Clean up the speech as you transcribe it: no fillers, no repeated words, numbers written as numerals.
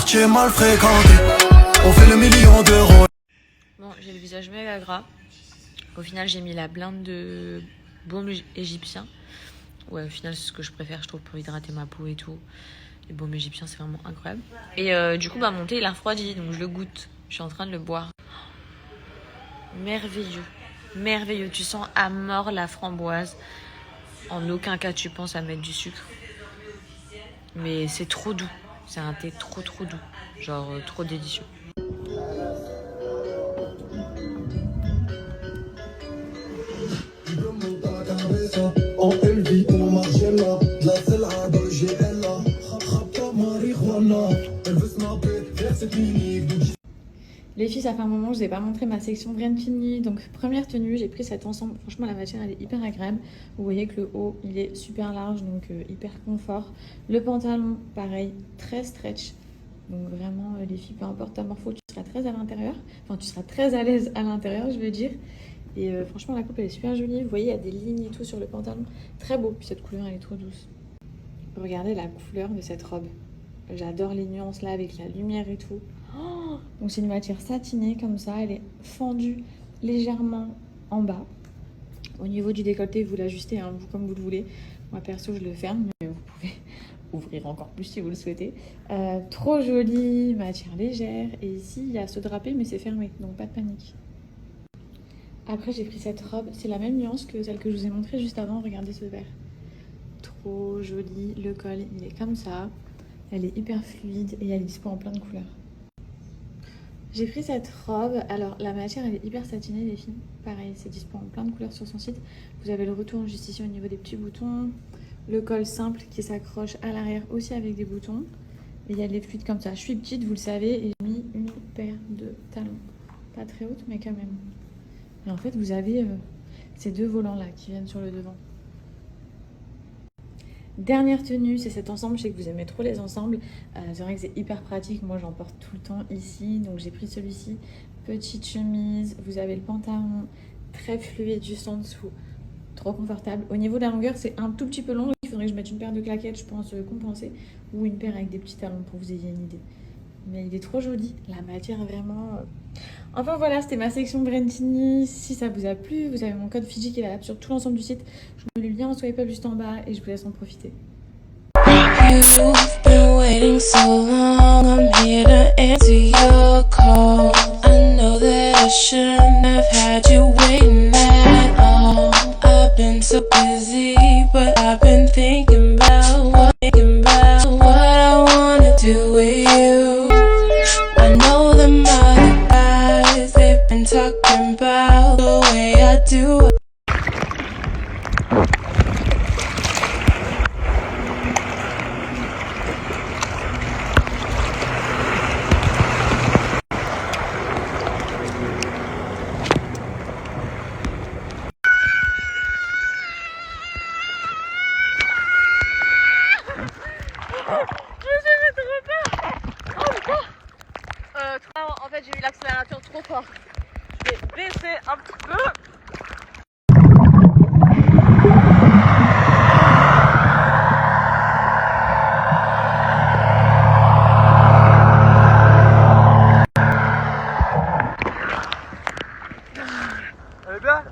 quartier mal fréquenté. On fait le million d'euros. Bon, j'ai le visage méga gras. Au final, j'ai mis la blinde de baume égyptien. Ouais, au final, c'est ce que je préfère, je trouve, pour hydrater ma peau et tout. Le baume égyptien, c'est vraiment incroyable. Et du coup, mon thé, il a refroidi, donc je le goûte. Je suis en train de le boire. Merveilleux. Merveilleux. Tu sens à mort la framboise. En aucun cas, tu penses à mettre du sucre. Mais c'est trop doux. C'est un thé trop doux. Genre, trop délicieux. En LV ou Margiela, de la Zella dans le GLA. Rapta marijuana, elle veut snapper vers cette clinique. Les filles, ça fait un moment que je vous ai pas montré ma section Brentini. Donc première tenue, j'ai pris cet ensemble. Franchement, la matière, elle est hyper agréable. Vous voyez que le haut, il est super large, donc hyper confort. Le pantalon, pareil, très stretch. Donc vraiment, les filles, peu importe ta morpho, tu seras très à l'intérieur. Enfin, tu seras très à l'aise à l'intérieur, je veux dire. Et franchement, la coupe, elle est super jolie. Vous voyez, il y a des lignes et tout sur le pantalon. Très beau. Puis cette couleur, elle est trop douce. Regardez la couleur de cette robe. J'adore les nuances là avec la lumière et tout. Oh, donc c'est une matière satinée comme ça. Elle est fendue légèrement en bas. Au niveau du décolleté, vous l'ajustez vous comme vous le voulez. Moi perso, je le ferme, mais vous pouvez ouvrir encore plus si vous le souhaitez. Trop jolie, matière légère. Et ici, il y a ce drapé, mais c'est fermé, donc pas de panique. Après, j'ai pris cette robe. C'est la même nuance que celle que je vous ai montrée juste avant. Regardez ce vert. Trop joli. Le col, il est comme ça. Elle est hyper fluide et elle est dispo en plein de couleurs. J'ai pris cette robe. Alors, la matière, elle est hyper satinée, les filles. Pareil, c'est dispo en plein de couleurs sur son site. Vous avez le retour juste ici au niveau des petits boutons. Le col simple qui s'accroche à l'arrière aussi avec des boutons. Et il y a des fluides comme ça. Je suis petite, vous le savez, et j'ai mis une paire de talons. Pas très haute, mais quand même. Et en fait, vous avez ces deux volants-là qui viennent sur le devant. Dernière tenue, c'est cet ensemble. Je sais que vous aimez trop les ensembles. C'est vrai que c'est hyper pratique. Moi, j'en porte tout le temps ici. Donc, j'ai pris celui-ci. Petite chemise. Vous avez le pantalon très fluide juste en dessous. Trop confortable. Au niveau de la longueur, c'est un tout petit peu long. Il faudrait que je mette une paire de claquettes, je pense, compenser. Ou une paire avec des petits talons pour que vous ayez une idée. Mais il est trop joli. La matière, vraiment... Enfin voilà, c'était ma section Brentini. Si ça vous a plu, vous avez mon code Fiji qui est valable sur tout l'ensemble du site. Je vous mets le lien en swipe up juste en bas et je vous laisse en profiter. You've been waiting so long, I'm here to answer your call. I know that I shouldn't have had you waiting at all. I've been so busy, but I've been thinking about what I wanna do with you. I know them other guys, they've been talking about the way I do. En fait, j'ai eu l'accélérateur trop fort. J'ai baissé un petit peu. Elle est bien?